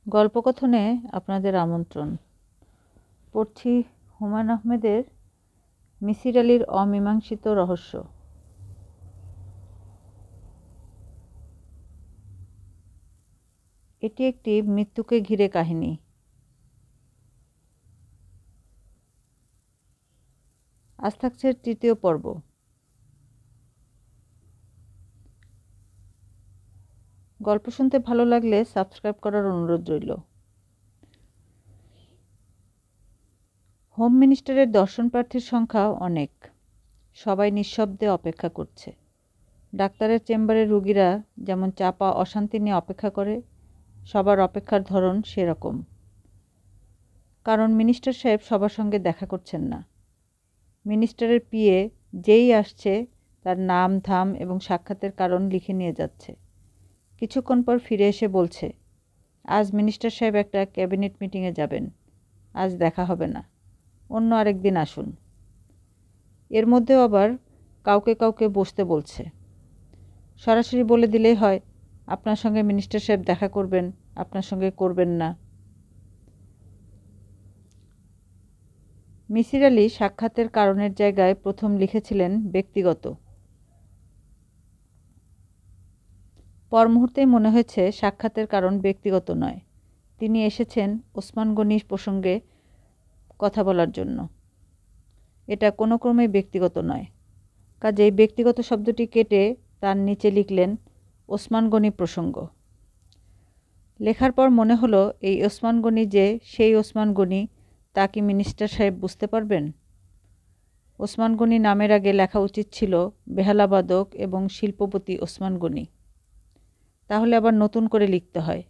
গল্পকথনে আপনাদের আমন্ত্রণ। পড়ছি হুমায়ূন আহমেদের মিসির আলির অমীমাংসিত রহস্য। এটি একটি মৃত্যুকে ঘিরে কাহিনী। আজ থাকছে তৃতীয় পর্ব। গল্প শুনতে ভালো লাগলে সাবস্ক্রাইব করার অনুরোধ রইল। হোম মিনিস্টারের দর্শন প্রার্থীর সংখ্যা অনেক। সবাই নিঃশব্দে অপেক্ষা করছে। ডাক্তারের চেম্বারে রুগীরা যেমন চাপা অশান্তি নিয়ে অপেক্ষা করে, সবার অপেক্ষার ধরন সেরকম। কারণ মিনিস্টার সাহেব সবার সঙ্গে দেখা করছেন না। মিনিস্টারের পিএ যেই আসছে তার নাম ধাম এবং সাক্ষাতের কারণ লিখে নিয়ে যাচ্ছে। কিছুক্ষণ পর ফিরে এসে বলছে, আজ মিনিস্টার সাহেব একটা ক্যাবিনেট মিটিংয়ে যাবেন, আজ দেখা হবে না, অন্য আরেক দিন আসুন। এর মধ্যেও আবার কাউকে কাউকে বসতে বলছে। সরাসরি বলে দিলেই হয়, আপনার সঙ্গে মিনিস্টার সাহেব দেখা করবেন, আপনার সঙ্গে করবেন না। মিসির আলি সাক্ষাতের কারণের জায়গায় প্রথম লিখেছিলেন ব্যক্তিগত। পর মুহূর্তেই মনে হয়েছে সাক্ষাতের কারণ ব্যক্তিগত নয়, তিনি এসেছেন ওসমান গনি প্রসঙ্গে কথা বলার জন্য। এটা কোনো ক্রমেই ব্যক্তিগত নয়। কাজেই ব্যক্তিগত শব্দটি কেটে তার নিচে লিখলেন ওসমান গনি প্রসঙ্গ। লেখার পর মনে হলো, এই ওসমান গনি যে সেই ওসমান গনি তা কি মিনিস্টার সাহেব বুঝতে পারবেন? ওসমান গনি নামের আগে লেখা উচিত ছিল বেহালাবাদক এবং শিল্পপতি ওসমান গনি। তাহলে আবার নতুন করে লিখতে হয়।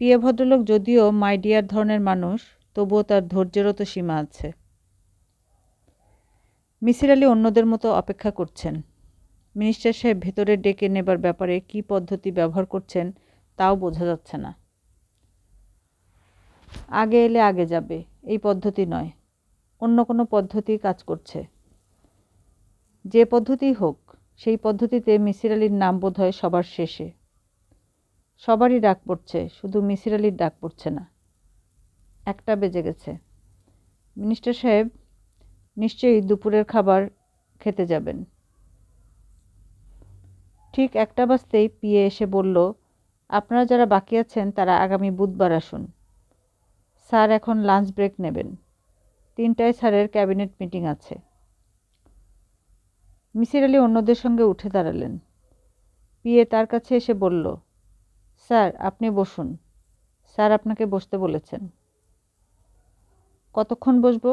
পিএ ভদ্রলোক যদিও মাই ডিয়ার ধরনের মানুষ, তবুও তার ধৈর্যেরও তো সীমা আছে। মিসির আলি অন্যদের মতো অপেক্ষা করছেন। মিনিস্টার সাহেব ভেতরে ডেকে নেবার ব্যাপারে কী পদ্ধতি ব্যবহার করছেন তাও বোঝা যাচ্ছে না। আগে এলে আগে যাবে, এই পদ্ধতি নয়, অন্য কোনো পদ্ধতি কাজ করছে। যে পদ্ধতিই হোক, সেই পদ্ধতিতে মিসির আলির নাম বোধ হয় সবার শেষে। সবারই ডাক পড়ছে, শুধু মিসির আলির ডাক পড়ছে না। 1টা বেজে গেছে। মিনিস্টার সাহেব নিশ্চয়ই দুপুরের খাবার খেতে যাবেন। ঠিক 1টা বাজতেই পিএ এসে বলল, আপনারা যারা বাকি আছেন তারা আগামী বুধবার আসুন। স্যার এখন লাঞ্চ ব্রেক নেবেন। 3টায় স্যারের ক্যাবিনেট মিটিং আছে। মিসির আলি অন্যদের সঙ্গে উঠে দাঁড়ালেন। পিএ তার কাছে এসে বলল, স্যার আপনি বসুন, স্যার আপনাকে বসতে বলেছেন। কতক্ষণ বসবো?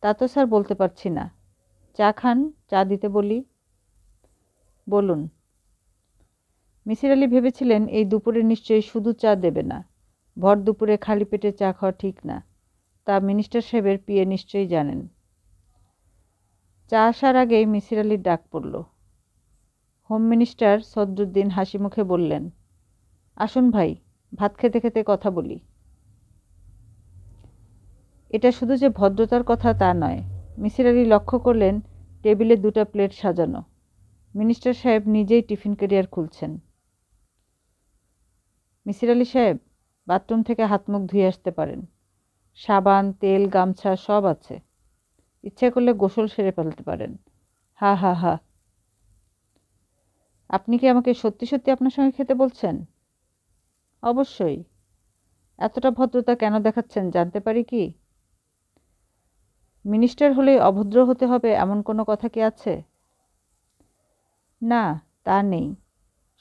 তা তো স্যার বলতে পারছি না। চা খান, চা দিতে বলি। বলুন। মিসির আলি ভেবেছিলেন এই দুপুরে নিশ্চয়ই শুধু চা দেবে না। ভর দুপুরে খালি পেটে চা খাওয়া ঠিক না, তা মিনিস্টার সাহেবের পিএ নিশ্চয়ই জানেন। চা আসার আগেই মিসির আলির ডাক পড়ল। হোম মিনিস্টার সদরুদ্দিন হাসি মুখে বললেন, আসুন ভাই, ভাত খেতে খেতে কথা বলি। এটা শুধু যে ভদ্রতার কথা তা নয়। মিসির আলি লক্ষ্য করলেন টেবিলে 2টা প্লেট সাজানো। মিনিস্টার সাহেব নিজেই টিফিন ক্যারিয়ার খুলছেন। মিসির আলি সাহেব, বাথরুম থেকে হাত মুখ ধুয়ে আসতে পারেন। সাবান, তেল, গামছা সব আছে। ইচ্ছে করলে গোসল সেরে ফেলতে পারেন। হা হা হা। আপনি কি আমাকে সত্যি সত্যি আপনার সঙ্গে খেতে বলছেন? অবশ্যই। এতটা ভদ্রতা কেন দেখাচ্ছেন জানতে পারি কি? মিনিস্টার হলেই অভদ্র হতে হবে এমন কোনো কথা কি আছে? না, তা নেই।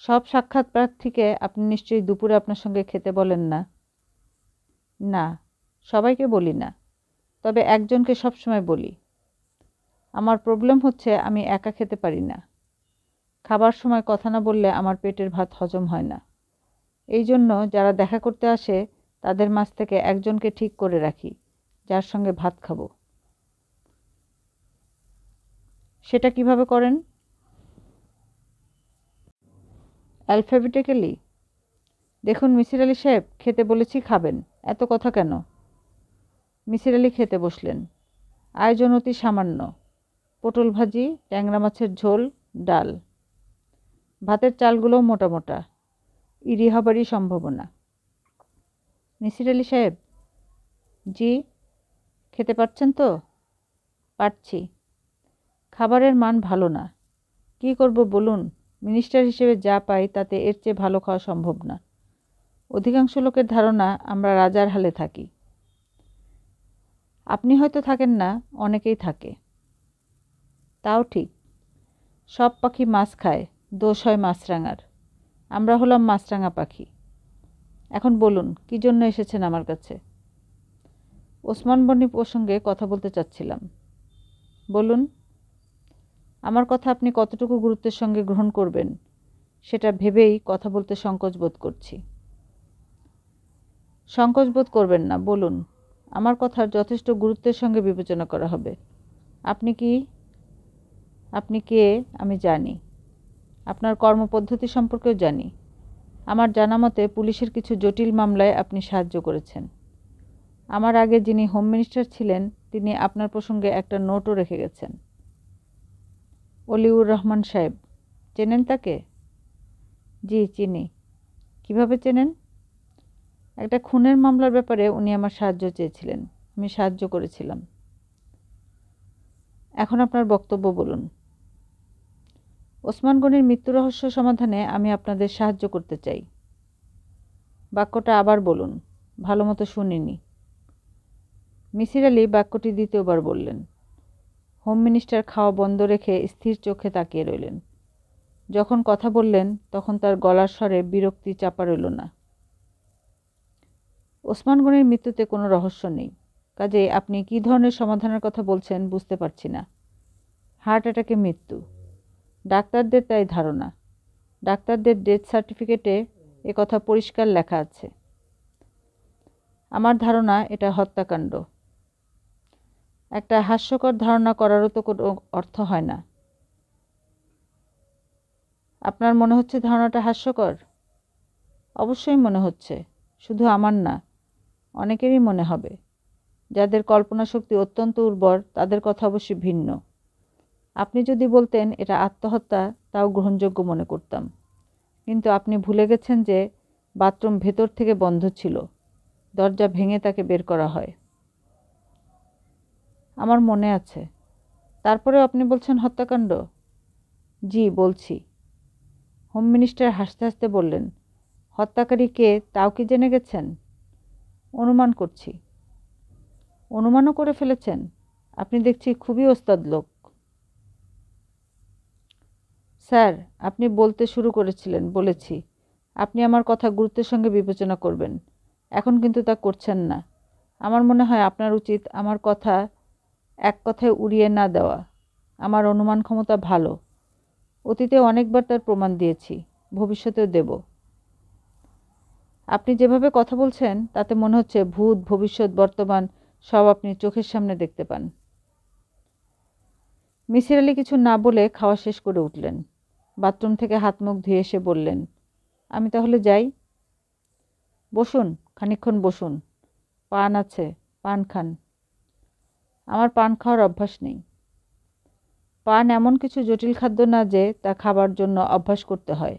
সব সাক্ষাৎ প্রার্থীকে আপনি নিশ্চয়ই দুপুরে আপনার সঙ্গে খেতে বলেন না? না, সবাইকে বলি না, তবে একজনকে সবসময় বলি। আমার প্রবলেম হচ্ছে আমি একা খেতে পারি না। খাবার সময় কথা না বললে আমার পেটের ভাত হজম হয় না। এই জন্য যারা দেখা করতে আসে তাদের মাঝ থেকে একজনকে ঠিক করে রাখি, যার সঙ্গে ভাত খাবো। সেটা কিভাবে করেন? অ্যালফাবেটিক্যালি? দেখুন মিসির আলি সাহেব, খেতে বলেছি খাবেন, এত কথা কেন? মিসির আলি খেতে বসলেন। আয়োজন অতি সামান্য। পটল ভাজি, ট্যাংরা মাছের ঝোল, ডাল। ভাতের চালগুলোও মোটা মোটা, ইরি হবারই সম্ভাবনা। মিসির আলি সাহেব। জি, খেতে পারছেন তো? পারছি। খাবারের মান ভালো না। কি করব বলুন? মিনিস্টার হিসেবে যা পাই তাতে এর চেয়ে ভালো খাওয়া সম্ভব না। অধিকাংশ লোকের ধারণা আমরা রাজার হালে থাকি। আপনি হয়তো থাকেন না, অনেকেই থাকে। তাও ঠিক। সব পাখি মাছ খায়, দোষ হয় মাছরাঙার। আমরা হলাম মাছরাঙা পাখি। এখন বলুন, কি জন্য এসেছেন আমার কাছে? ওসমান গনি প্রসঙ্গে কথা বলতে চাচ্ছিলাম। বলুন। আমার কথা আপনি কতটুকু গুরুত্বের সঙ্গে গ্রহণ করবেন সেটা ভেবেই কথা বলতে সংকোচ বোধ করছি। সংকোচ বোধ করবেন না, বলুন। আমার কথার যথেষ্ট গুরুত্বের সঙ্গে বিবেচনা করা হবে। আপনি কে আমি জানি। আপনার কর্মপদ্ধতি সম্পর্কেও জানি। আমার জানা মতে পুলিশের কিছু জটিল মামলায় আপনি সাহায্য করেছেন। আমার আগে যিনি হোম মিনিস্টার ছিলেন তিনি আপনার প্রসঙ্গে একটা নোটও রেখে গেছেন। অলিউর রহমান সাহেব, চেনেন তাকে? জি, চিনি। কিভাবে চেনেন? একটা খুনের মামলার ব্যাপারে উনি আমার সাহায্য চেয়েছিলেন, আমি সাহায্য করেছিলাম। এখন আপনার বক্তব্য বলুন। ওসমান গনির মৃত্যু রহস্য সমাধানে আমি আপনাদের সাহায্য করতে চাই। বাক্যটা আবার বলুন, ভালো মতো শুনিনি। মিসির আলি বাক্যটি দ্বিতীয়বার বললেন। হোম মিনিস্টার খাওয়া বন্ধ রেখে স্থির চোখে তাকিয়ে রইলেন। যখন কথা বললেন তখন তার গলার স্বরে বিরক্তি চাপা রইল না। ওসমান গনির মৃত্যুতে কোনো রহস্য নেই, কাজেই আপনি কী ধরনের সমাধানের কথা বলছেন বুঝতে পারছি না। হার্ট অ্যাটাকে মৃত্যু, ডাক্তারদের তাই ধারণা। ডাক্তারদের ডেথ সার্টিফিকেটে কথা পরিষ্কার লেখা আছে। আমার ধারণা এটা হত্যাকাণ্ড। একটা হাস্যকর ধারণা করারও তো কোনো অর্থ হয় না। আপনার মনে হচ্ছে ধারণাটা হাস্যকর? অবশ্যই মনে হচ্ছে, শুধু আমার না, অনেকেরই মনে হবে। যাদের কল্পনা শক্তি অত্যন্ত উর্বর তাদের কথা অবশ্যই ভিন্ন। আপনি যদি বলতেন এটা আত্মহত্যা তাও গ্রহণযোগ্য মনে করতাম, কিন্তু আপনি ভুলে গেছেন যে বাথরুম ভেতর থেকে বন্ধ ছিল, দরজা ভেঙে তাকে বের করা হয়। আমার মনে আছে। তারপরেও আপনি বলছেন হত্যাকাণ্ড? জি, বলছি। হোম মিনিস্টার হাসতে হাসতে বললেন, হত্যাকারী কে তাও কি জেনে গেছেন? অনুমান করছি। অনুমানও করে ফেলেছেন? আপনি দেখছি খুবই ওস্তাদ লোক। স্যার, আপনি বলতে শুরু করেছিলেন, বলেছি আপনি আমার কথা গুরুত্বের সঙ্গে বিবেচনা করবেন। এখন কিন্তু তা করছেন না। আমার মনে হয় আপনার উচিত আমার কথা এক কথায় উড়িয়ে না দেওয়া। আমার অনুমান ক্ষমতা ভালো। অতীতে অনেকবার তার প্রমাণ দিয়েছি, ভবিষ্যতেও দেব। আপনি যেভাবে কথা বলছেন তাতে মনে হচ্ছে ভূত, ভবিষ্যৎ, বর্তমান সব আপনি চোখের সামনে দেখতে পান। মিসির আলি কিছু না বলে খাওয়া শেষ করে উঠলেন। বাথরুম থেকে হাত মুখ ধুয়ে এসে বললেন, আমি তাহলে যাই? বসুন, খানিকক্ষণ বসুন। পান আছে, পান খান। আমার পান খাওয়ার অভ্যাস নেই। পান এমন কিছু জটিল খাদ্য না যে তা খাবার জন্য অভ্যাস করতে হয়।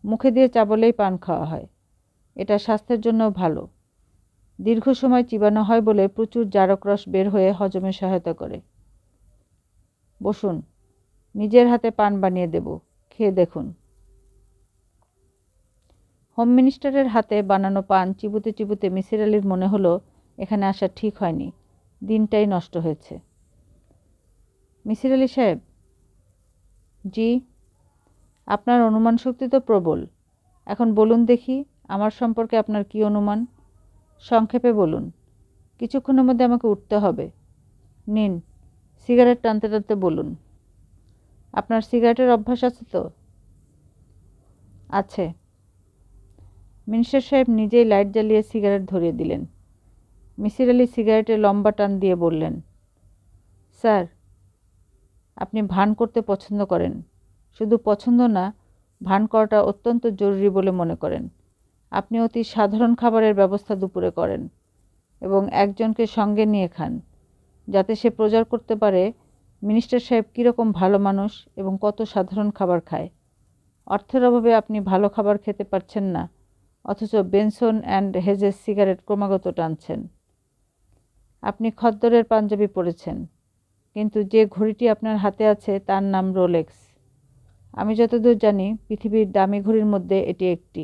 মুখে দিয়ে চাবলেই পান খাওয়া হয়। এটা স্বাস্থ্যের জন্যও ভালো। দীর্ঘ সময় চিবানো হয় বলে প্রচুর জারক রস বের হয়ে হজমে সহায়তা করে। বসুন, নিজের হাতে পান বানিয়ে দেব, খেয়ে দেখুন। হোম মিনিস্টারের হাতে বানানো পান চিবুতে চিবুতে মিসির আলির মনে হলো এখানে আসা ঠিক হয়নি, দিনটাই নষ্ট হয়েছে। মিসির আলি সাহেব। জি। আপনার অনুমান শক্তি তো প্রবল। এখন বলুন দেখি, আমার সম্পর্কে আপনার কি অনুমান? সংক্ষেপে বলুন। কিছুক্ষণের মধ্যে আমাকে উঠতে হবে। নিন, সিগারেট টানতে টানতে বলুন। আপনার সিগারেটের অভ্যাস আছে তো? আছে। মিনিস্টার সাহেব নিজেই লাইট জ্বালিয়ে সিগারেট ধরিয়ে দিলেন। মিসির আলি সিগারেটে লম্বা টান দিয়ে বললেন, স্যার, আপনি ভান করতে পছন্দ করেন। শুধু পছন্দ না, ভান করাটা অত্যন্ত জরুরি বলে মনে করেন। আপনি অতি সাধারণ খাবারের ব্যবস্থা দুপুরে করেন এবং একজনকে সঙ্গে নিয়ে খান, যাতে সে প্রচার করতে পারে মিনিস্টার সাহেব কীরকম ভালো মানুষ এবং কত সাধারণ খাবার খায়। অর্থের অভাবে আপনি ভালো খাবার খেতে পারছেন না, অথচ বেনসন অ্যান্ড হেজেস সিগারেট ক্রমাগত টানছেন। আপনি খদ্দরের পাঞ্জাবি পরেছেন, কিন্তু যে ঘড়িটি আপনার হাতে আছে তার নাম রোলেক্স। আমি যতদূর জানি পৃথিবীর দামি ঘড়ির মধ্যে এটি একটি,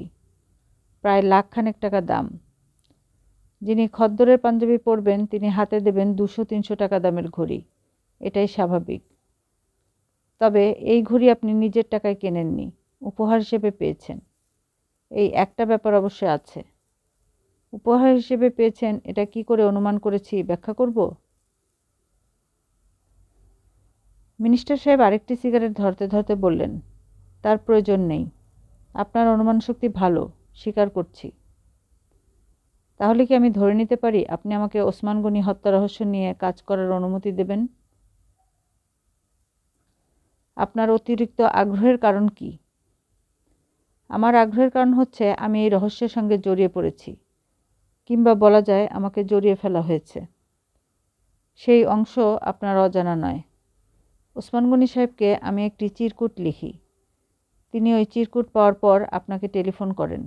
প্রায় লাখখানেক টাকা দাম। যিনি খদ্দরের পাঞ্জাবি পরবেন তিনি হাতে দেবেন 200-300 টাকা দামের ঘড়ি, এটাই স্বাভাবিক। তবে এই ঘড়ি আপনি নিজের টাকায় কেনেননি, উপহার হিসেবে পেয়েছেন। এই একটা ব্যাপার অবশ্য আছে। উপহার হিসেবে পেয়েছেন এটা কি করে অনুমান করেছি ব্যাখ্যা করব? মিনিস্টার সাহেব আরেকটি সিগারেট ধরতে ধরতে বললেন, তার প্রয়োজন নেই। আপনার অনুমান শক্তি ভালো, স্বীকার করছি। তাহলে কি আমি ধরে নিতে পারি আপনি আমাকে ওসমান গনি হত্যা রহস্য নিয়ে কাজ করার অনুমতি দেবেন? আপনার অতিরিক্ত আগ্রহের কারণ কি? আমার আগ্রহের কারণ হচ্ছে আমি এই রহস্যের সঙ্গে জড়িয়ে পড়েছি, কিংবা বলা যায় আমাকে জড়িয়ে ফেলা হয়েছে। সেই অংশ আপনার অজানা নয়। ওসমান গনি সাহেবকে আমি একটি চিরকুট লিখি। তিনি ওই চিরকুট পাওয়ার পর আপনাকে টেলিফোন করেন।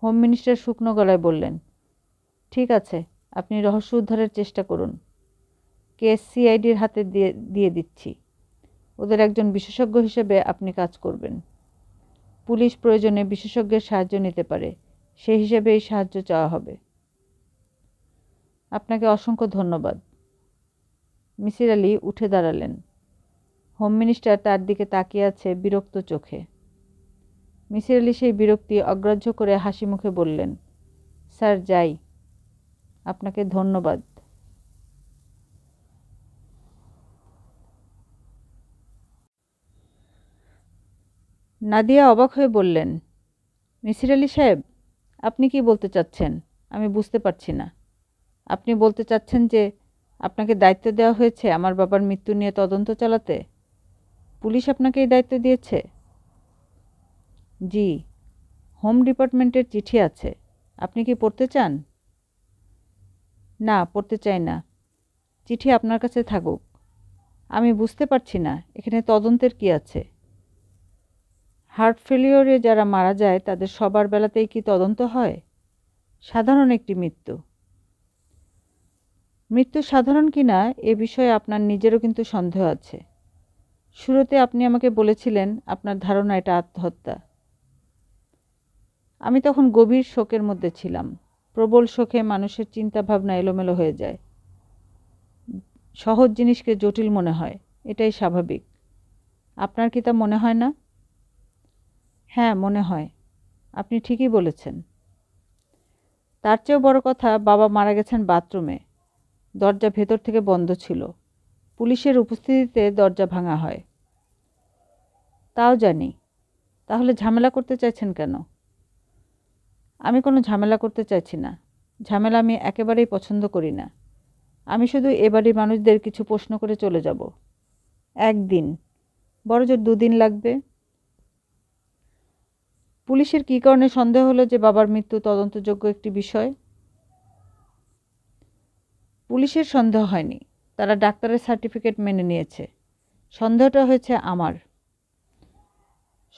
হোম মিনিস্টার শুকনো গলায় বললেন, ঠিক আছে, আপনি রহস্য উদ্ধারের চেষ্টা করুন। কেস সিআইডির হাতে দিয়ে দিচ্ছি। ওদের একজন বিশেষজ্ঞ হিসেবে আপনি কাজ করবেন। পুলিশ প্রয়োজনে বিশেষজ্ঞের সাহায্য নিতে পারে, সেই হিসেবে এই সাহায্য চাওয়া হবে। আপনাকে অসংখ্য ধন্যবাদ। মিসির আলি উঠে দাঁড়ালেন। হোম মিনিস্টার তার দিকে তাকিয়ে আছে বিরক্ত চোখে। মিসির আলি সেই বিরক্তি অগ্রাহ্য করে হাসি মুখে বললেন, স্যার যাই। আপনাকে ধন্যবাদ। নাদিয়া অবাক হয়ে বললেন, মিসির আলি সাহেব, আপনি কি বলতে চাচ্ছেন? আমি বুঝতে পারছি না। আপনি বলতে চাচ্ছেন যে আপনাকে দায়িত্ব দেওয়া হয়েছে আমার বাবার মৃত্যু নিয়ে তদন্ত চালাতে? পুলিশ আপনাকে এই দায়িত্ব দিয়েছে? জি, হোম ডিপার্টমেন্টের চিঠি আছে। আপনি কি পড়তে চান? না, পড়তে চাই না। চিঠি আপনার কাছে থাকুক। আমি বুঝতে পারছি না এখানে তদন্তের কি আছে। হার্ট ফেলিওরে যারা মারা যায় তাদের সবার বেলাতেই কি তদন্ত হয়? সাধারণ একটি মৃত্যু। মৃত্যু সাধারণ কিনা এ বিষয়ে আপনার নিজেরও কিন্তু সন্দেহ আছে। শুরুতে আপনি আমাকে বলেছিলেন আপনার ধারণা এটা আত্মহত্যা। আমি তখন গভীর শোকের মধ্যে ছিলাম। প্রবল শোকে মানুষের চিন্তা ভাবনা এলোমেলো হয়ে যায়। সহজ জিনিসকে জটিল মনে হয়, এটাই স্বাভাবিক। আপনার কি তা মনে হয় না? হ্যাঁ, মনে হয়। আপনি ঠিকই বলেছেন। তার চেয়েও বড় কথা, বাবা মারা গেছেন বাথরুমে। দরজা ভেতর থেকে বন্ধ ছিল। পুলিশের উপস্থিতিতে দরজা ভাঙা হয়। তাও জানি। তাহলে ঝামেলা করতে চাইছেন কেন? আমি কোনো ঝামেলা করতে চাইছি না। ঝামেলা আমি একেবারেই পছন্দ করি না। আমি শুধু এ বাড়ির মানুষদের কিছু প্রশ্ন করে চলে যাব। একদিন, বড়জোর 2 দিন লাগবে। পুলিশের কী কারণে সন্দেহ হলো যে বাবার মৃত্যু তদন্তযোগ্য একটি বিষয়? পুলিশের সন্দেহ হয়নি, তারা ডাক্তারের সার্টিফিকেট মেনে নিয়েছে। সন্দেহটা হয়েছে আমার।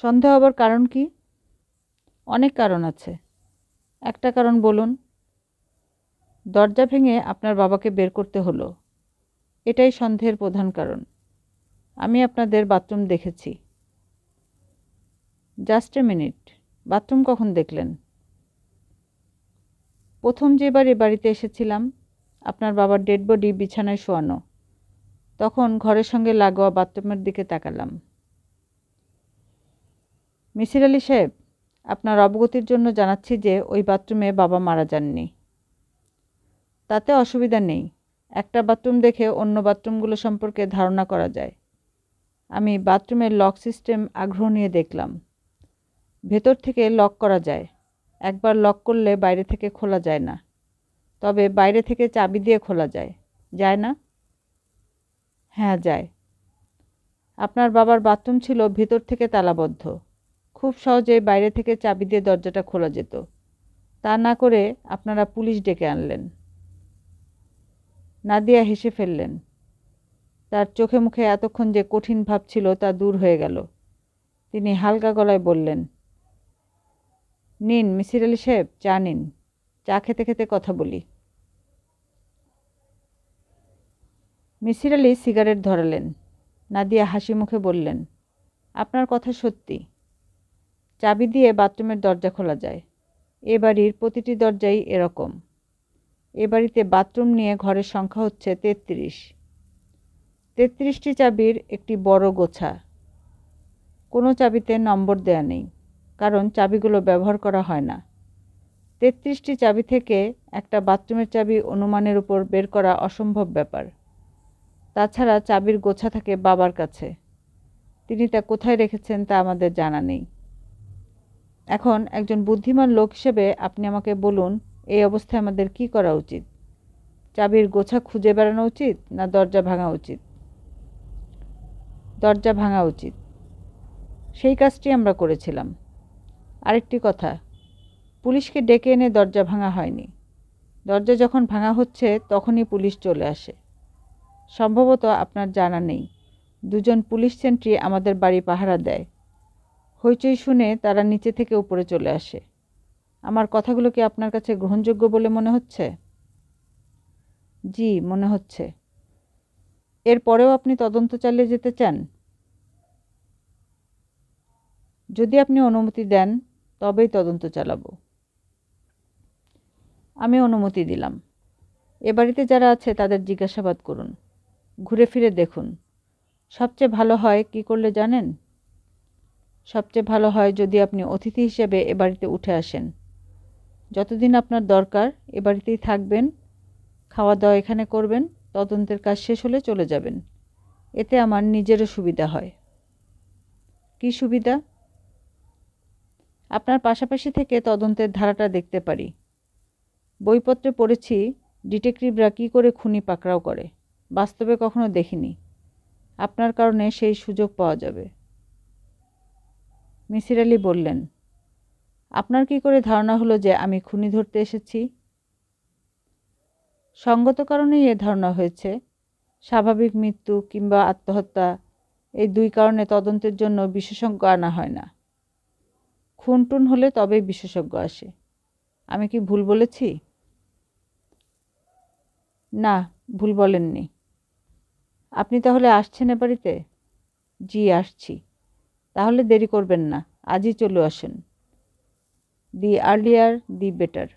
সন্দেহ হবার কারণ কি? অনেক কারণ আছে। একটা কারণ বলুন। দরজা ভেঙে আপনার বাবাকে বের করতে হলো, এটাই সন্দেহের প্রধান কারণ। আমি আপনাদের বাথরুম দেখেছি। জাস্ট এ মিনিট, বাথরুম কখন দেখলেন? প্রথম যেবার এ বাড়িতে এসেছিলাম, আপনার বাবার ডেড বডি বিছানায় শোয়ানো, তখন ঘরের সঙ্গে লাগোয়া বাথরুমের দিকে তাকালাম। মিসির আলি সাহেব, আপনার অবগতির জন্য জানাচ্ছি যে ওই বাথরুমে বাবা মারা যাননি। তাতে অসুবিধা নেই। একটা বাথরুম দেখে অন্য বাথরুমগুলো সম্পর্কে ধারণা করা যায়। আমি বাথরুমের লক সিস্টেম আগ্রহ নিয়ে দেখলাম। ভেতর থেকে লক করা যায়। একবার লক করলে বাইরে থেকে খোলা যায় না। তবে বাইরে থেকে চাবি দিয়ে খোলা যায়। যায় না? হ্যাঁ, যায়। আপনার বাবার বাথরুম ছিল ভেতর থেকে তালাবদ্ধ। খুব সহজেই বাইরে থেকে চাবি দিয়ে দরজাটা খোলা যেত। তা না করে আপনারা পুলিশ ডেকে আনলেন। নাদিয়া হেসে ফেললেন। তার চোখে মুখে এতক্ষণ যে কঠিন ভাব ছিল তা দূর হয়ে গেল। তিনি হালকা গলায় বললেন, নিন মিসির আলি সাহেব, চা নিন। চা খেতে খেতে কথা বলি। মিসির আলি সিগারেট ধরালেন। নাদিয়া হাসি মুখে বললেন, আপনার কথা সত্যি। চাবি দিয়ে বাথরুমের দরজা খোলা যায়। এ বাড়ির প্রতিটি দরজাই এরকম। এ বাড়িতে বাথরুম নিয়ে ঘরের সংখ্যা হচ্ছে 33। 33টি চাবির একটি বড় গোছা। কোনো চাবিতে নম্বর দেয়া নেই, কারণ চাবিগুলো ব্যবহার করা হয় না। 33টি চাবি থেকে একটা বাথরুমের চাবি অনুমানের উপর বের করা অসম্ভব ব্যাপার। তাছাড়া চাবির গোছা থাকে বাবার কাছে। তিনি তা কোথায় রেখেছেন তা আমাদের জানা নেই। এখন একজন বুদ্ধিমান লোক হিসেবে আপনি আমাকে বলুন, এই অবস্থায় আমাদের কি করা উচিত? চাবির গোছা খুঁজে বেড়ানো উচিত না দরজা ভাঙা উচিত? দরজা ভাঙা উচিত। সেই কাজটি আমরা করেছিলাম। আরেকটি কথা, পুলিশকে ডেকে এনে দরজা ভাঙা হয়নি। দরজা যখন ভাঙা হচ্ছে তখনই পুলিশ চলে আসে। সম্ভবত আপনার জানা নেই, 2জন পুলিশ সেন্ট্রি আমাদের বাড়ি পাহারা দেয়। হইচই শুনে তারা নিচে থেকে উপরে চলে আসে। আমার কথাগুলো কি আপনার কাছে গ্রহণযোগ্য বলে মনে হচ্ছে? জি, মনে হচ্ছে। এরপরেও আপনি তদন্ত চালিয়ে যেতে চান? যদি আপনি অনুমতি দেন তবেই তদন্ত চালাবো। আমি অনুমতি দিলাম। এ বাড়িতে যারা আছে তাদের জিজ্ঞাসাবাদ করুন, ঘুরে ফিরে দেখুন। সবচেয়ে ভালো হয় কি করলে জানেন? সবচেয়ে ভালো হয় যদি আপনি অতিথি হিসেবে এ বাড়িতে উঠে আসেন। যতদিন আপনার দরকার এ বাড়িতেই থাকবেন, খাওয়া দাওয়া এখানে করবেন, তদন্তের কাজ শেষ হলে চলে যাবেন। এতে আমার নিজেরও সুবিধা হয়। কি সুবিধা? আপনার পাশাপাশি থেকে তদন্তের ধারাটা দেখতে পারি। বইপত্রে পড়েছি ডিটেকটিভরা কী করে খুনি পাকড়াও করে, বাস্তবে কখনো দেখিনি। আপনার কারণে সেই সুযোগ পাওয়া যাবে। মিসির আলি বললেন, আপনার কি করে ধারণা হলো যে আমি খুনি ধরতে এসেছি? সঙ্গত কারণেই এ ধারণা হয়েছে। স্বাভাবিক মৃত্যু কিংবা আত্মহত্যা, এই 2 কারণে তদন্তের জন্য বিশেষজ্ঞ আনা হয় না। খুন টুন হলে তবেই বিশেষজ্ঞ আসে। আমি কি ভুল বলেছি? না, ভুল বলেননি। আপনি তাহলে আসছেন এ বাড়িতে? জি, আসছি। তাহলে দেরি করবেন না, আজই চলে আসেন। দি আর্লিয়ার দি বেটার।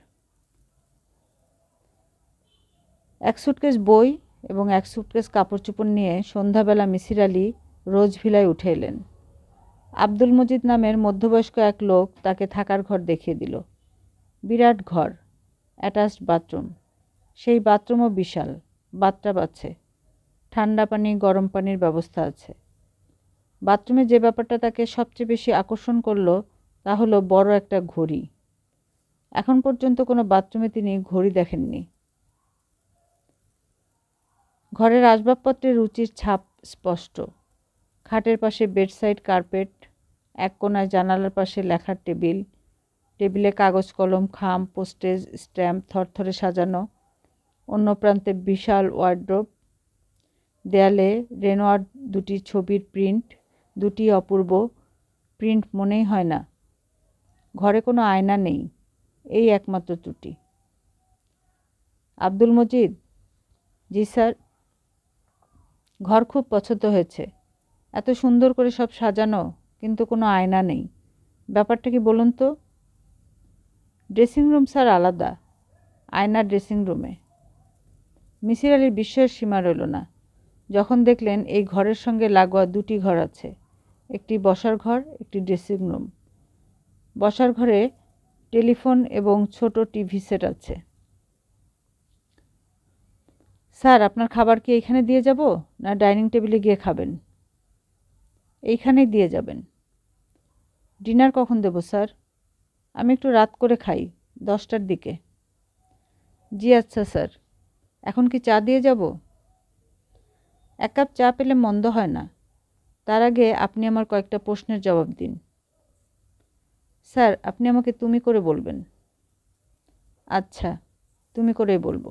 এক সুটকেস বই এবং এক সুটকেস কাপড় চোপড় নিয়ে সন্ধ্যাবেলা মিসির আলি রোজ ভিলায় উঠে এলেন। আব্দুল মজিদ নামের মধ্যবয়স্ক এক লোক তাকে থাকার ঘর দেখিয়ে দিল। বিরাট ঘর, অ্যাটাচড বাথরুম। সেই বাথরুমও বিশাল, বাথটাব আছে, ঠান্ডা পানি গরম পানির ব্যবস্থা আছে। বাথরুমে যে ব্যাপারটা তাকে সবচেয়ে বেশি আকর্ষণ করলো তা হলো বড় একটা ঘড়ি। এখন পর্যন্ত কোনো বাথরুমে তিনি ঘড়ি দেখেননি। ঘরের আসবাবপত্রের রুচির ছাপ স্পষ্ট। খাটের পাশে বেডসাইড কার্পেট, এক কোণায় জানালার পাশে লেখার টেবিল, টেবিলে কাগজ কলম খাম পোস্টেজ স্ট্যাম্প থরথরে সাজানো, অন্য প্রান্তে বিশাল ওয়ার্ড্রোব, দেয়ালে রেনোয়ার 2টি ছবির প্রিন্ট, 2টি অপূর্ব প্রিন্ট মনেই হয় না। ঘরে কোনো আয়না নেই, এই একমাত্র ত্রুটি। আব্দুল মজিদ? জি স্যার। ঘর খুব পছন্দ হয়েছে। এত সুন্দর করে সব সাজানো, কিন্তু কোনো আয়না নেই। ব্যাপারটা কি বলুন তো? ড্রেসিং রুম স্যার আলাদা, আয়না ড্রেসিং রুমে। মিসির আলির বিস্ময়ের সীমা রইল না যখন দেখলেন এই ঘরের সঙ্গে লাগোয়া 2টি ঘর আছে, একটি বসার ঘর, একটি ড্রেসিং রুম। বসার ঘরে টেলিফোন এবং ছোট টিভি সেট আছে। স্যার, আপনার খাবার কি এইখানে দিয়ে যাব না ডাইনিং টেবিলে গিয়ে খাবেন? এইখানেই দিয়ে যাবেন। ডিনার কখন দেব স্যার? আমি একটু রাত করে খাই, 10টার দিকে। জি আচ্ছা স্যার। এখন কি চা দিয়ে যাব? 1 কাপ চা পেলে মন্দ হয় না। তার আগে আপনি আমার কয়েকটা প্রশ্নের জবাব দিন। স্যার, আপনি আমাকে তুমি করে বলবেন। আচ্ছা, তুমি করেই বলবো।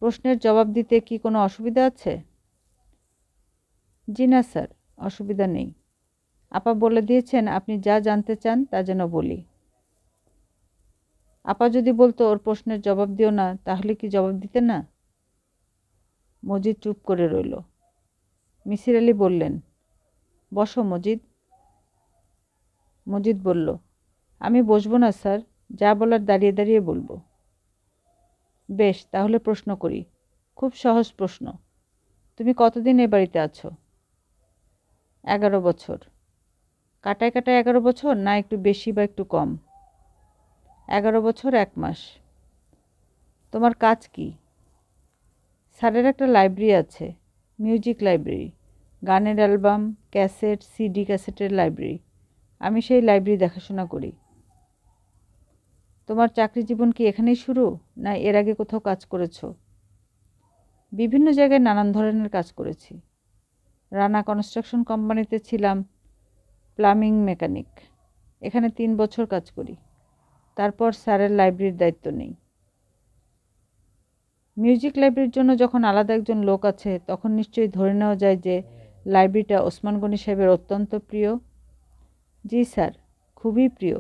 প্রশ্নের জবাব দিতে কি কোনো অসুবিধা আছে? জি না স্যার, অসুবিধা নেই। আপা বলে দিয়েছেন আপনি যা জানতে চান তা যেন বলি। আপা যদি বলতো ওর প্রশ্নের জবাব দিও না, তাহলে কি জবাব দিতে না? মজিদ চুপ করে রইল। মিসির আলি বললেন, বসো মজিদ। মজিদ বলল, আমি বসবো না স্যার, যা বলার দাঁড়িয়ে দাঁড়িয়ে বলবো। বেশ, তাহলে প্রশ্ন করি। খুব সহজ প্রশ্ন। তুমি কতদিন এ বাড়িতে আছো? 11 বছর। কাটায় কাটায় 11 বছর, না একটু বেশি বা একটু কম? 11 বছর 1 মাস। তোমার কাজ কি? স্যারের একটা লাইব্রেরি আছে, মিউজিক লাইব্রেরি, গানের অ্যালবাম, ক্যাসেট, সিডি ক্যাসেটের লাইব্রেরি। আমি সেই লাইব্রেরি দেখাশোনা করি। তোমার চাকরি জীবন কি এখানেই শুরু, না এর আগে কোথাও কাজ করেছো? বিভিন্ন জায়গায় নানান ধরনের কাজ করেছি। রানা কনস্ট্রাকশন কোম্পানিতে ছিলাম প্লাম্বিং মেকানিক। এখানে 3 বছর কাজ করি। তারপর স্যারের লাইব্রেরির দায়িত্ব নেই। মিউজিক লাইব্রেরির জন্য যখন আলাদা একজন লোক আছে, তখন নিশ্চয়ই ধরে নেওয়া যায় যে লাইব্রেরিটা ওসমান গনি সাহেবের অত্যন্ত প্রিয়। জি স্যার, খুবই প্রিয়।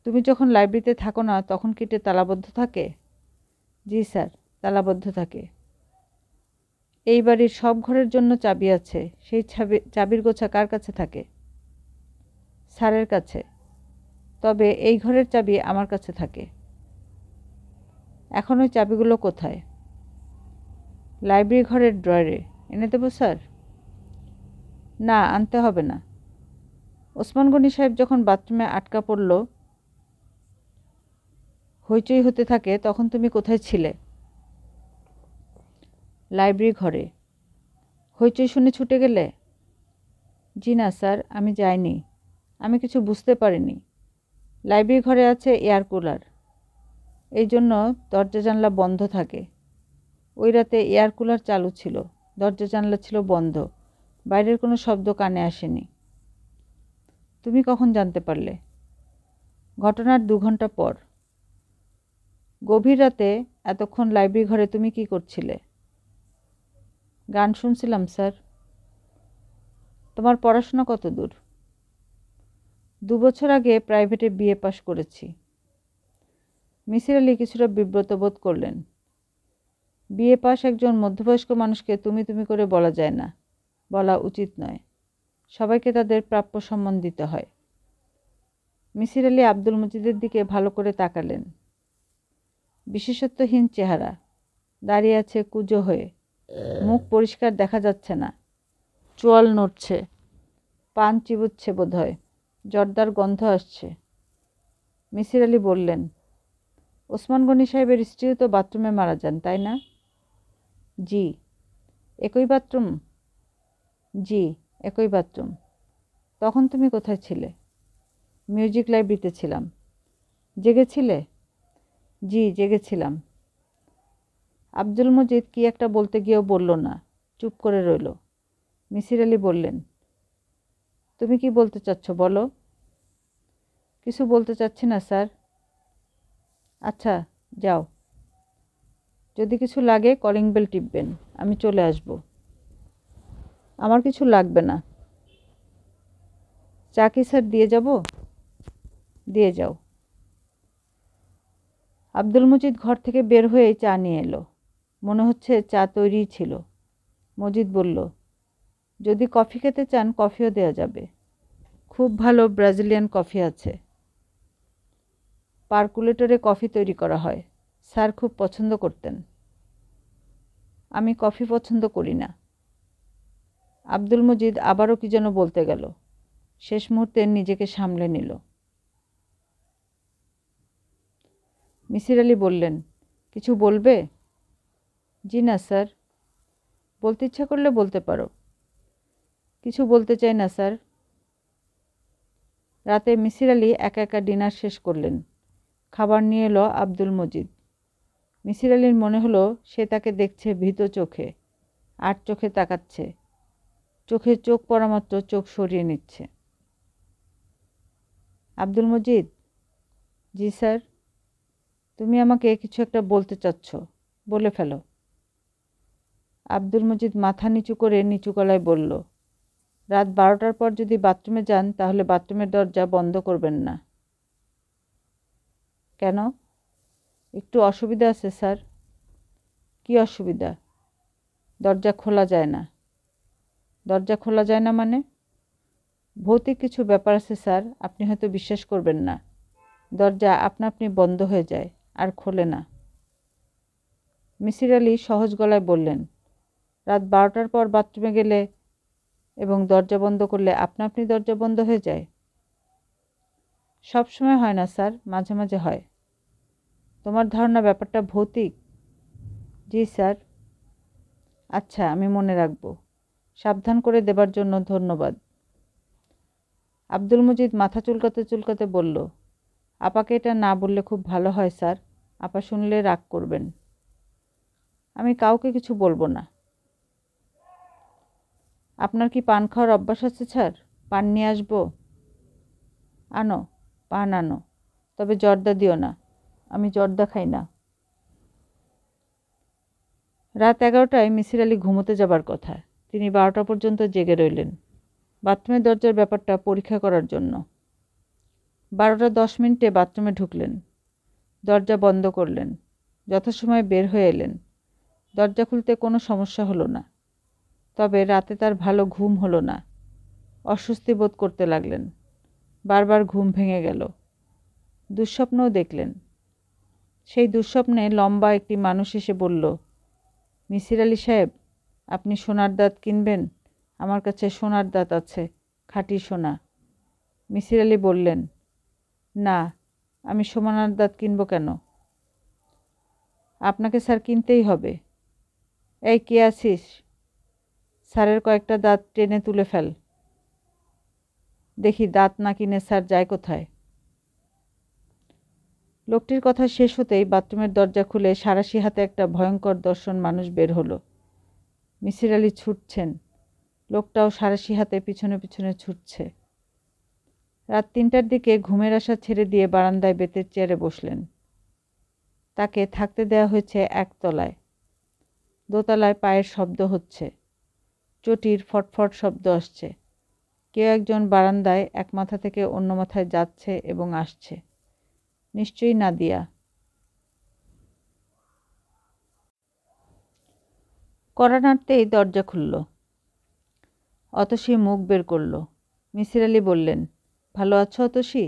তুমি যখন লাইব্রেরিতে থাকো না, তখন কি এটা তালাবদ্ধ থাকে? জি স্যার, তালাবদ্ধ থাকে। এই বাড়ির সব ঘরের জন্য চাবি আছে। সেই চাবির গোছা কার কাছে থাকে? স্যারের কাছে। তবে এই ঘরের চাবি আমার কাছে থাকে। এখন ওই চাবিগুলো কোথায়? লাইব্রেরি ঘরের ড্রয়ারে। এনে দেবো স্যার? না, আনতে হবে না। ওসমান গনি সাহেব যখন বাথরুমে আটকা পড়ল, হইচই হতে থাকে, তখন তুমি কোথায় ছিলে? লাইব্রেরি ঘরে। হইচই শুনে ছুটে গেলে? জি না স্যার, আমি যাইনি। আমি কিছু বুঝতে পারিনি। লাইব্রেরি ঘরে আছে এয়ার কুলার, এই জন্য দরজা জানলা বন্ধ থাকে। ওই রাতে এয়ার কুলার চালু ছিল, দরজা জানলা ছিল বন্ধ, বাইরের কোনো শব্দ কানে আসেনি। তুমি কখন জানতে পারলে? ঘটনার 2 ঘন্টা পর। গভীর রাতে এতক্ষণ লাইব্রেরি ঘরে তুমি কি করছিলে? গান শুনছিলাম স্যার। তোমার পড়াশোনা কত দূর? 2 বছর আগে প্রাইভেটে বিএ পাশ করেছি। মিসির আলি কিছুটা বিব্রত বোধ করলেন। বিএ পাশ একজন মধ্যবয়স্ক মানুষকে তুমি তুমি করে বলা যায় না, বলা উচিত নয়। সবাইকে তাদের প্রাপ্য সম্মান দিতে হয়। মিসির আলি আব্দুল মজিদের দিকে ভালো করে তাকালেন। বিশেষত্বহীন চেহারা, দাঁড়িয়ে আছে কুঁজো হয়ে, মুখ পরিষ্কার দেখা যাচ্ছে না, চোয়াল নড়ছে, পান চিবুচ্ছে বোধহয়, জর্দার গন্ধ আসছে। মিসির আলি বললেন, ওসমান গনি সাহেবের স্ত্রীও তো বাথরুমে মারা যান, তাই না? জি। একই বাথরুম? জি, একই বাথরুম। তখন তুমি কোথায় ছিলে? মিউজিক লাইব্রেরিতে ছিলাম। জেগেছিলে? জি, জেগেছিলাম। আব্দুল মজিদ কি একটা বলতে গিয়েও বলল না, চুপ করে রইল। মিসির আলি বললেন, তুমি কি বলতে চাচ্ছ বলো? কিছু বলতে চাচ্ছি না স্যার। আচ্ছা, যাও। যদি কিছু লাগে কলিং বেল টিপবেন, আমি চলে আসব। আমার কিছু লাগবে না। চা কি স্যার দিয়ে যাব? দিয়ে যাও। আব্দুল মজিদ ঘর থেকে বের হয়েই চা নিয়ে এলো। মনে হচ্ছে চা তৈরিই ছিল। মজিদ বলল, যদি কফি খেতে চান কফিও দেয়া যাবে। খুব ভালো ব্রাজিলিয়ান কফি আছে। পার্কুলেটরে কফি তৈরি করা হয়। স্যার খুব পছন্দ করতেন। আমি কফি পছন্দ করি না। আব্দুল মজিদ আবারও কি যেন বলতে গেল, শেষ মুহূর্তে নিজেকে সামলে নিল। মিসির আলি বললেন, কিছু বলবে? জি না স্যার। বলতে ইচ্ছা করলে বলতে পারো। কিছু বলতে চাই না স্যার। রাতে মিসির আলি একা একা ডিনার শেষ করলেন। খাবার নিয়ে এলো আব্দুল মজিদ। মিসির আলির মনে হলো সে তাকে দেখছে ভীত চোখে, আর চোখে তাকাচ্ছে, চোখে চোখ পড়া মাত্র চোখ সরিয়ে নিচ্ছে। আব্দুল মজিদ। জি স্যার। তুমি আমাকে কিছু একটা বলতে চাচ্ছ, বলে ফেলো। আব্দুল মজিদ মাথা নিচু করে নিচু গলায় বলল, রাত 12টার পর যদি বাথরুমে যান, তাহলে বাথরুমের দরজা বন্ধ করবেন না। কেন? একটু অসুবিধা আছে স্যার। কি অসুবিধা? দরজা খোলা যায় না। দরজা খোলা যায় না মানে? ভৌতিক কিছু ব্যাপার আছে স্যার, আপনি হয়তো বিশ্বাস করবেন না। দরজা আপনা আপনি বন্ধ হয়ে যায়, আর খোলে না। মিসির আলি সহজ গলায় বললেন, রাত 12টার পর বাথরুমে গেলে এবং দরজা বন্ধ করলে আপনা আপনি দরজা বন্ধ হয়ে যায়? সব সময় হয় না স্যার, মাঝে মাঝে হয়। তোমার ধারণা ব্যাপারটা ভৌতিক? জি স্যার। আচ্ছা, আমি মনে রাখব। সাবধান করে দেবার জন্য ধন্যবাদ। আব্দুল মজিদ মাথা চুলকাতে চুলকাতে বলল, আপাকে এটা না বললে খুব ভালো হয় স্যার, আপা শুনলে রাগ করবেন। আমি কাউকে কিছু বলবো না। আপনার কি পান খাওয়ার অভ্যাস আছে স্যার? পান নিয়ে আসবো? আনো, পান আনো, তবে জর্দা দিও না, আমি জর্দা খাই না। রাত 11টায় মিসির আলি ঘুমোতে যাবার কথা, তিনি 12টা পর্যন্ত জেগে রইলেন, বাথরুমের দরজার ব্যাপারটা পরীক্ষা করার জন্য। 12টা 10 মিনিটে বাথরুমে ঢুকলেন, দরজা বন্ধ করলেন, যথাসময়ে বের হয়ে এলেন। দরজা খুলতে কোনো সমস্যা হলো না, তবে রাতে তার ভালো ঘুম হলো না। অস্বস্তি বোধ করতে লাগলেন, বারবার ঘুম ভেঙে গেল। দুঃস্বপ্নও দেখলেন। সেই দুঃস্বপ্নে লম্বা একটি মানুষ এসে বলল, মিসির আলি সাহেব, আপনি সোনার দাঁত কিনবেন? আমার কাছে সোনার দাঁত আছে, খাঁটি সোনা। মিসির আলি বললেন, না, আমি সোনার দাঁত কিনব কেন? আপনাকে স্যার কিনতেই হবে। এই কে আছিস? স্যারের কয়েকটা দাঁত টেনে তুলে ফেল। দেখি দাঁত না কিনে স্যার যায় কোথায়? লোকটির কথা শেষ হতেই বাথরুমের দরজা খুলে সারাশি হাতে একটা ভয়ঙ্কর দর্শন মানুষ বের হলো। মিসির আলি ছুটছেন, লোকটাও সারাশি হাতে পিছনে পিছনে ছুটছে। রাত 3টার দিকে ঘুমের আশা ছেড়ে দিয়ে বারান্দায় বেতের চেয়ারে বসলেন। তাকে থাকতে দেওয়া হয়েছে একতলায়। দোতলায় পায়ের শব্দ হচ্ছে, চটির ফটফট শব্দ আসছে। কেউ একজন বারান্দায় এক মাথা থেকে অন্য মাথায় যাচ্ছে এবং আসছে। নিশ্চয়ই নাদিয়া। কড়া নাড়তেই দরজা খুলল। অতসী মুখ বের করল। মিসির আলি বললেন, ভালো আছো অতসী?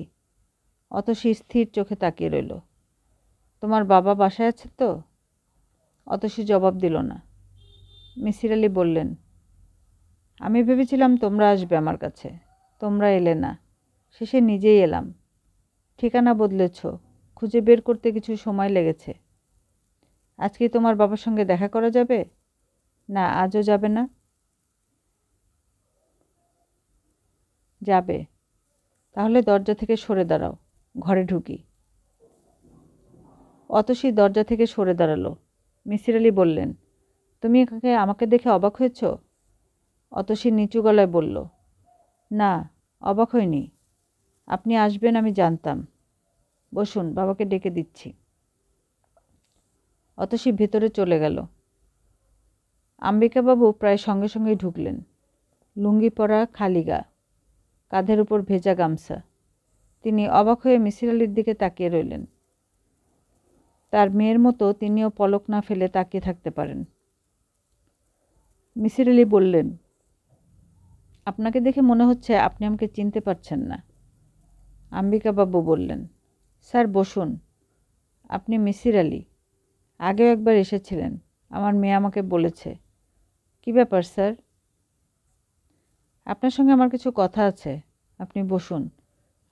অতসী স্থির চোখে তাকিয়ে রইল। তোমার বাবা বাসায় আছে তো? অতসী জবাব দিল না। মিসির আলি বললেন, আমি ভেবেছিলাম তোমরা আসবে আমার কাছে, তোমরা এলে না, শেষে নিজেই এলাম। ঠিকানা বদলেছ, খুঁজে বের করতে কিছু সময় লেগেছে। আজকে তোমার বাবার সঙ্গে দেখা করা যাবে? না, আজও যাবে না? যাবে। তাহলে দরজা থেকে সরে দাঁড়াও, ঘরে ঢুকি। অতসী দরজা থেকে সরে দাঁড়ালো। মিসির আলি বললেন, তুমি আমাকে দেখে অবাক হয়েছ? অতসী নিচু গলায় বলল, না, অবাক হয়নি। আপনি আসবেন আমি জানতাম। বসুন, বাবাকে ডেকে দিচ্ছি। অতসী ভেতরে চলে গেল। আম্বিকাবাবু প্রায় সঙ্গে সঙ্গেই ঢুকলেন। লুঙ্গি পরা, খালি গা, কাঁধের উপর ভেজা গামছা। তিনি অবাক হয়ে মিসির আলির দিকে তাকিয়ে রইলেন। তার মেয়ের মতো তিনিও পলক না ফেলে তাকিয়ে থাকতে পারেন। মিসির আলি বললেন, আপনাকে দেখে মনে হচ্ছে আপনি আমাকে চিনতে পারছেন না। আম্বিকাবাবু বললেন, স্যার বসুন, আপনি মিসির আলি, আগেও একবার এসেছিলেন, আমার মেয়ে আমাকে বলেছে। কি ব্যাপার স্যার? আপনার সঙ্গে আমার কিছু কথা আছে, আপনি বসুন,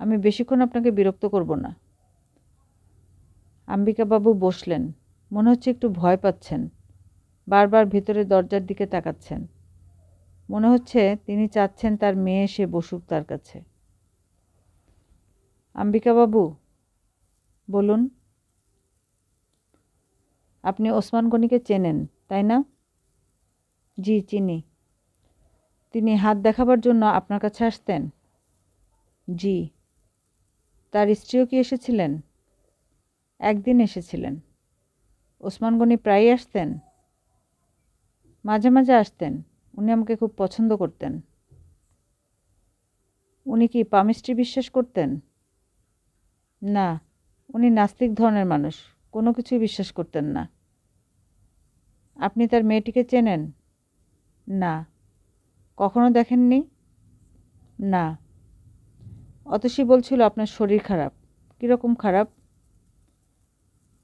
আমি বেশিক্ষণ আপনাকে বিরক্ত করব না। আম্বিকাবাবু বসলেন, মনে হচ্ছে একটু ভয় পাচ্ছেন, বারবার ভিতরে দরজার দিকে তাকাচ্ছেন। মনে হচ্ছে তিনি চাচ্ছেন তার মেয়ে এসে বসুক তার কাছে। আম্বিকাবাবু, বলুন। আপনি ওসমান গনিকে চেনেন, তাই না? জি, চিনি। তিনি হাত দেখাবার জন্য আপনার কাছে আসতেন? জি। তার স্ত্রীও কি এসেছিলেন? একদিন এসেছিলেন। ওসমান গনি প্রায়ই আসতেন? মাঝে মাঝে আসতেন, উনি আমাকে খুব পছন্দ করতেন। উনি কি পামিস্ট্রি বিশ্বাস করতেন? না, উনি নাস্তিক ধরনের মানুষ, কোনো কিছুই বিশ্বাস করতেন না। আপনি তার মেয়েটিকে চেনেন? না। কখনো দেখেননি? না। অতসী বলছিল আপনার শরীর খারাপ। কীরকম খারাপ?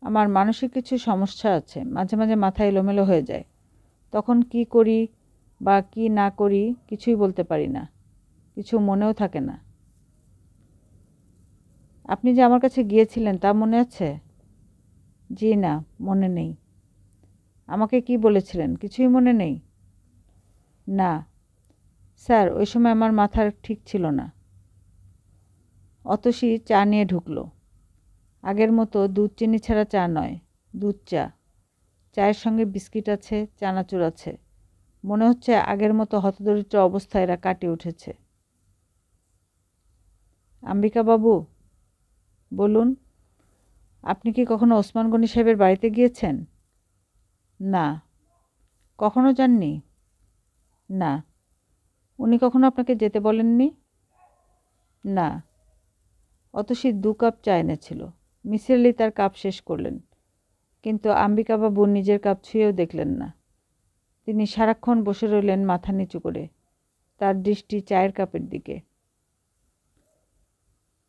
আমার মানসিক কিছু সমস্যা আছে, মাঝে মাঝে মাথা এলোমেলো হয়ে যায়। তখন কি করি বা কি না করি কিছুই বলতে পারি না, কিছু মনেও থাকে না। আপনি যে আমার কাছে গিয়েছিলেন তা মনে আছে? জি না, মনে নেই। আমাকে কি বলেছিলেন কিছুই মনে নেই? না স্যার, ওই সময় আমার মাথার ঠিক ছিল না। অতসী চা নিয়ে ঢুকলো। আগের মতো দুধ চিনি ছাড়া চা নয়, দুধ চা। চায়ের সঙ্গে বিস্কিট আছে, চানাচুর আছে। মনে হচ্ছে আগের মতো হতদরিদ্র অবস্থায় এরা কাটিয়ে উঠেছে। আম্বিকাবাবু, বলুন, আপনি কি কখনো ওসমান গনি সাহেবের বাড়িতে গিয়েছেন? না। কখনো যাননি? না। উনি কখনো আপনাকে যেতে বলেননি? না। অতসী 2 কাপ চা এনেছিল। মিসির আলি তার কাপ শেষ করলেন, কিন্তু আম্বিকাবাবু নিজের কাপ ছুঁয়েও দেখলেন না। তিনি সারাক্ষণ বসে রইলেন মাথা নিচু করে, তার দৃষ্টি চায়ের কাপের দিকে।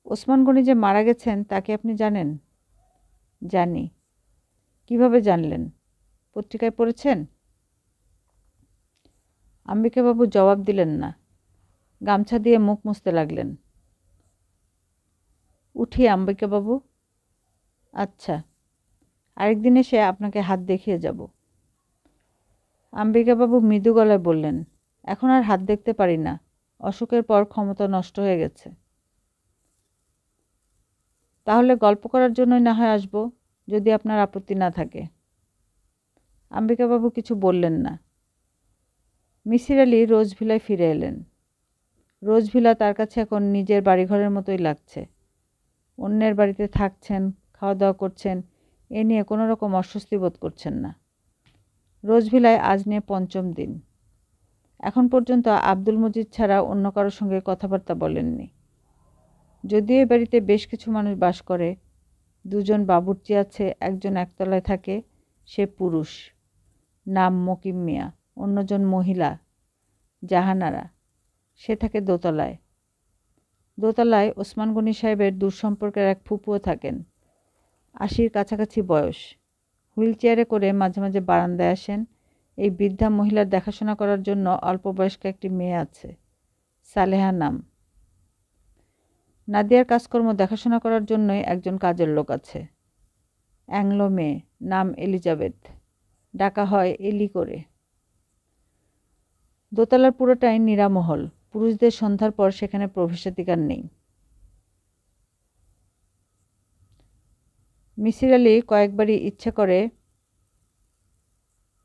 ওসমান গনি যে মারা গেছেন তা কি আপনি জানেন? জানি। কিভাবে জানলেন? পত্রিকায় পড়েছেন? আম্বিকাবাবু জবাব দিলেন না, গামছা দিয়ে মুখ মুছতে লাগলেন। উঠি আম্বিকাবাবু? আচ্ছা, আরেকদিন এসে আপনাকে হাত দেখিয়ে যাব। আম্বিকাবাবু মৃদু গলায় বললেন, এখন আর হাত দেখতে পারি না, অসুখের পর ক্ষমতা নষ্ট হয়ে গেছে। তাহলে গল্প করার জন্যই না হয় আসবো, যদি আপনার আপত্তি না থাকে। আম্বিকাবাবু কিছু বললেন না। মিসির আলি রোজভিলায় ফিরে এলেন। রোজভিলা তার কাছে এখন নিজের বাড়িঘরের মতোই লাগছে। অন্যের বাড়িতে থাকছেন, খাওয়া দাওয়া করছেন, এ নিয়ে কোনো রকম অস্বস্তি বোধ করছেন না। রোজভিলায় আজ নিয়ে 5ম দিন। এখন পর্যন্ত আব্দুল মজিদ ছাড়া অন্য কারোর সঙ্গে কথাবার্তা বলেননি। যদিও এ বাড়িতে বেশ কিছু মানুষ বাস করে, 2 জন বাবুর্চি আছে, একজন একতলায় থাকে, সে পুরুষ, নাম মকিম মিয়া, অন্যজন মহিলা, জাহানারা, সে থাকে দোতলায়। দোতলায় ওসমান গনি সাহেবের দূরসম্পর্কের এক ফুপুও থাকেন, 80-র কাছাকাছি বয়স। হুইল চেয়ারে করে মাঝে মাঝে বারান্দায় আসেন। এই বৃদ্ধা মহিলার দেখাশোনা করার জন্য অল্প বয়স্ক একটি মেয়ে আছে, সালেহা নাম। নাদিয়ার কাজকর্ম দেখাশোনা করার জন্যই একজন কাজের লোক আছে, অ্যাংলো মেয়ে, নাম এলিজাবেথ, ডাকা হয় এলি করে। দোতলার পুরোটাই নিরামহল, পুরুষদের সন্ধ্যার পর সেখানে প্রবেশাধিকার নেই। মিসির আলি কয়েকবারই ইচ্ছে করে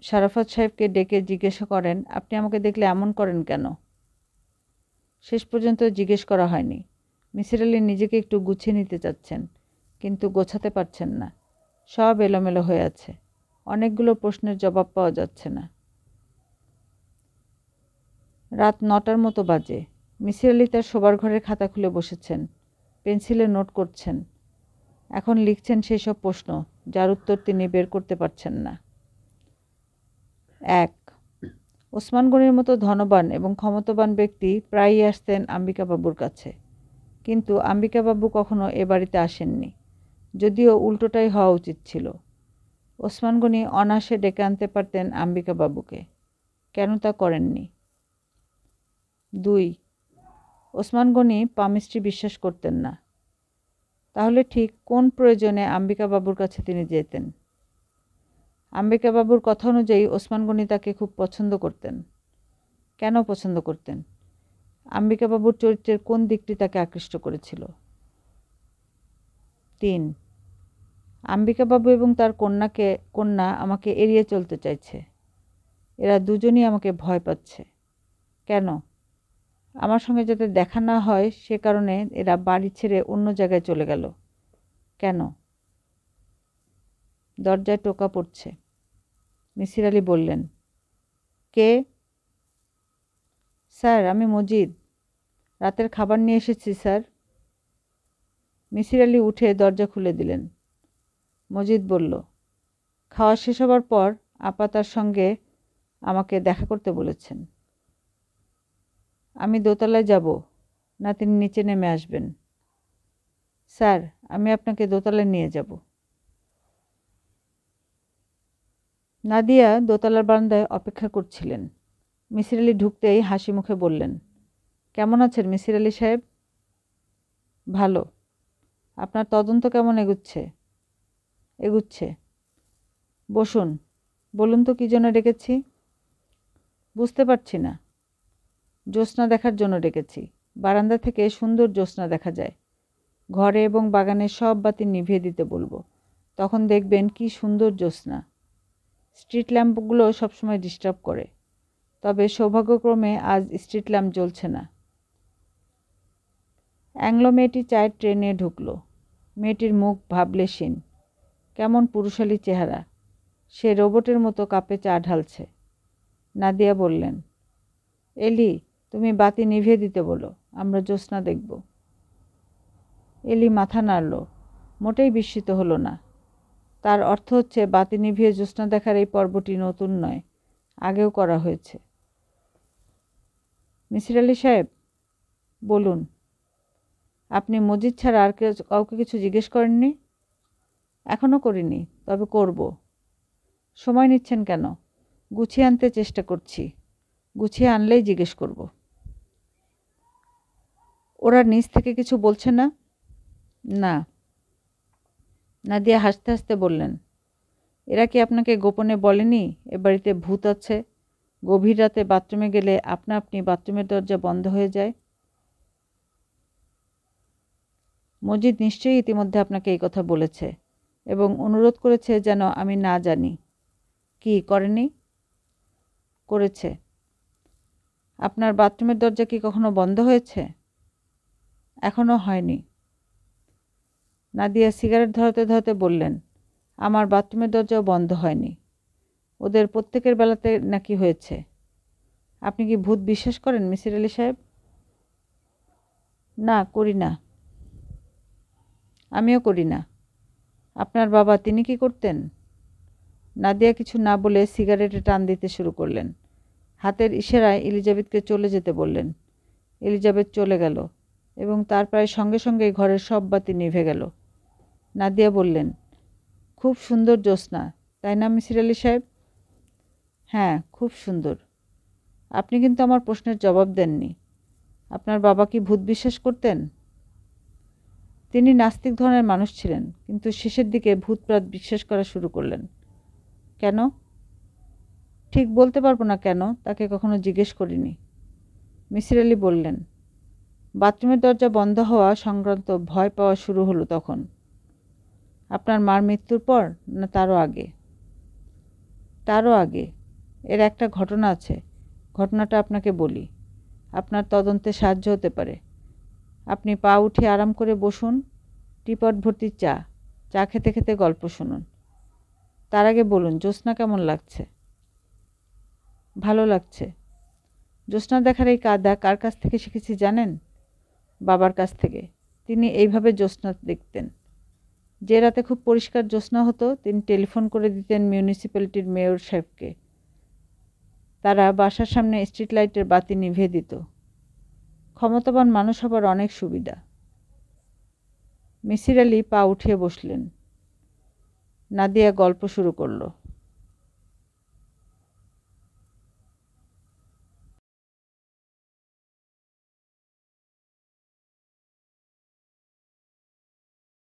শারাফত সাহেবকে ডেকে জিজ্ঞাসা করেন, আপনি আমাকে দেখলে এমন করেন কেন? শেষ পর্যন্ত জিজ্ঞেস করা হয়নি। মিসির আলি নিজেকে একটু গুছিয়ে নিতে চাচ্ছেন, কিন্তু গোছাতে পারছেন না। সব এলোমেলো হয়ে আছে, অনেকগুলো প্রশ্নের জবাব পাওয়া যাচ্ছে না। রাত 9টার মতো বাজে। মিসির আলি তার শোবার ঘরের খাতা খুলে বসেছেন, পেন্সিলে নোট করছেন। এখন লিখছেন সেই সব প্রশ্ন যার উত্তর তিনি বের করতে পারছেন না। 1. ওসমান গনির মতো ধনবান এবং ক্ষমতাবান ব্যক্তি প্রায়ই আসতেন আম্বিকাবাবুর কাছে, কিন্তু আম্বিকাবাবু কখনো এ বাড়িতে আসেননি, যদিও উল্টোটাই হওয়া উচিত ছিল। ওসমান গনি অনায়াসে ডেকে আনতে পারতেন আম্বিকাবাবুকে, কেন তা করেননি? 2. ওসমান গনি পামিস্ট্রি বিশ্বাস করতেন না। তাহলে ঠিক কোন প্রয়োজনে আম্বিকাবাবুর কাছে তিনি যেতেন? আম্বিকাবাবুর কথা অনুযায়ী ওসমান গনি তাকে খুব পছন্দ করতেন। কেন পছন্দ করতেন? আম্বিকাবাবুর চরিত্রের কোন দিকটি তাকে আকৃষ্ট করেছিল? 3. আম্বিকাবাবু এবং তার কন্যা আমাকে এড়িয়ে চলতে চাইছে। এরা দুজনই আমাকে ভয় পাচ্ছে। কেন? আমার সঙ্গে যাতে দেখা না হয় সে কারণে এরা বাড়ি ছেড়ে অন্য জায়গায় চলে গেল। কেন? দরজায় টোকা পড়ছে। মিসির আলি বললেন, কে? স্যার, আমি মজিদ, রাতের খাবার নিয়ে এসেছি স্যার। মিসির আলি উঠে দরজা খুলে দিলেন। মজিদ বলল, খাওয়া শেষ হবার পর আপা তার সঙ্গে আমাকে দেখা করতে বলেছেন। আমি দোতলায় যাব না তিনি নিচে নেমে আসবেন? স্যার, আমি আপনাকে দোতলায় নিয়ে যাব। নাদিয়া দোতলার বারান্দায় অপেক্ষা করছিলেন। মিসির আলি ঢুকতেই হাসি মুখে বললেন, কেমন আছেন মিসির আলি সাহেব? ভালো। আপনার তদন্ত কেমন এগুচ্ছে? বসুন। বলুন তো কী জন্য ডেকেছি? বুঝতে পারছি না। জ্যোৎস্না দেখার জন্য ডেকেছি। বারান্দা থেকে সুন্দর জ্যোৎস্না দেখা যায়। ঘরে এবং বাগানে সব বাতি নিভিয়ে দিতে বলবো। তখন দেখবেন কি সুন্দর জ্যোৎস্না। স্ট্রিট ল্যাম্পগুলো সবসময় ডিস্টার্ব করে, তবে সৌভাগ্যক্রমে আজ স্ট্রিট ল্যাম্প জ্বলছে না। অ্যাংলো মেয়েটি চায়ের ট্রে নিয়ে ঢুকল। মেয়েটির মুখ ভাবলেশীন, কেমন পুরুষালী চেহারা। সে রোবটের মতো কাপে চা ঢালছে। নাদিয়া বললেন, এলি, তুমি বাতি নিভিয়ে দিতে বলো, আমরা জ্যোৎস্না দেখব। এলি মাথা নাড়ল, মোটেই বিস্মিত হলো না। তার অর্থ হচ্ছে বাতি নিভিয়ে জ্যোৎস্না দেখার এই পর্বটি নতুন নয়, আগেও করা হয়েছে। মিসির আলি সাহেব, বলুন। আপনি মজিদ ছাড়া আর কাউকে কিছু জিজ্ঞেস করেননি? এখনও করিনি, তবে করব। সময় নিচ্ছেন কেন? গুছিয়ে আনতে চেষ্টা করছি। গুছিয়ে আনলেই জিজ্ঞেস করব। ওরা নিজ থেকে কিছু বলছে না? না। নাদিয়া হাসতে হাসতে বললেন, এরা কি আপনাকে গোপনে বলেনি এ বাড়িতে ভূত আছে? গভীর রাতে বাথরুমে গেলে আপনা আপনি বাথরুমের দরজা বন্ধ হয়ে যায়। মজিদ নিশ্চয়ই ইতিমধ্যে আপনাকে এই কথা বলেছে এবং অনুরোধ করেছে যেন আমি না জানি। কি করেনি? করেছে। আপনার বাথরুমের দরজা কি কখনো বন্ধ হয়েছে? এখনো হয়নি। নাদিয়া সিগারেট ধরাতে ধরাতে বললেন, আমার বাথরুমের দরজাও বন্ধ হয়নি। ওদের প্রত্যেকের বেলাতে নাকি হয়েছে। আপনি কি ভূত বিশ্বাস করেন মিসির আলি সাহেব? না, করি না। আমিও করি না। আপনার বাবা, তিনি কি করতেন? নাদিয়া কিছু না বলে সিগারেটে টান দিতে শুরু করলেন। হাতের ইশারায় এলিজাবেথকে চলে যেতে বললেন। এলিজাবেথ চলে গেল এবং তার প্রায় সঙ্গে সঙ্গে ঘরের সব বাতি নিভে গেল। নাদিয়া বললেন, খুব সুন্দর জ্যোৎস্না, তাই না মিসির আলি সাহেব? হ্যাঁ, খুব সুন্দর। আপনি কিন্তু আমার প্রশ্নের জবাব দেননি। আপনার বাবা কি ভূত বিশ্বাস করতেন? তিনি নাস্তিক ধরনের মানুষ ছিলেন, কিন্তু শেষের দিকে ভূতপ্রেত বিশ্বাস করা শুরু করলেন। কেন? ঠিক বলতে পারবো না কেন, তাকে কখনো জিজ্ঞেস করিনি। মিসির আলি বললেন, বাথরুমের দরজা বন্ধ হওয়া সংক্রান্ত ভয় পাওয়া শুরু হলো তখন। আপনার মার মৃত্যুর পর না তারও আগে? তারও আগে। এর একটা ঘটনা আছে, ঘটনাটা আপনাকে বলি। আপনার তদন্তে সাহায্য হতে পারে। আপনি পা উঠিয়ে আরাম করে বসুন, টিপট ভর্তি চা খেতে খেতে গল্প শুনুন। তার আগে বলুন, জ্যোৎস্না কেমন লাগছে? ভালো লাগছে। জ্যোৎস্না দেখার এই কায়দা কার কাছ থেকে শিখেছি জানেন? বাবার কাছ থেকে। তিনি এইভাবে জ্যোৎস্না দেখতেন। যে রাতে খুব পরিষ্কার জ্যোৎস্না হতো, তিনি টেলিফোন করে দিতেন মিউনিসিপ্যালিটির মেয়র সাহেবকে। তারা বাসার সামনে স্ট্রিট লাইটের বাতি নিভিয়ে দিত। ক্ষমতাবান মানুষ হবার অনেক সুবিধা। মিসির আলি পা উঠিয়ে বসলেন। নাদিয়া গল্প শুরু করলো।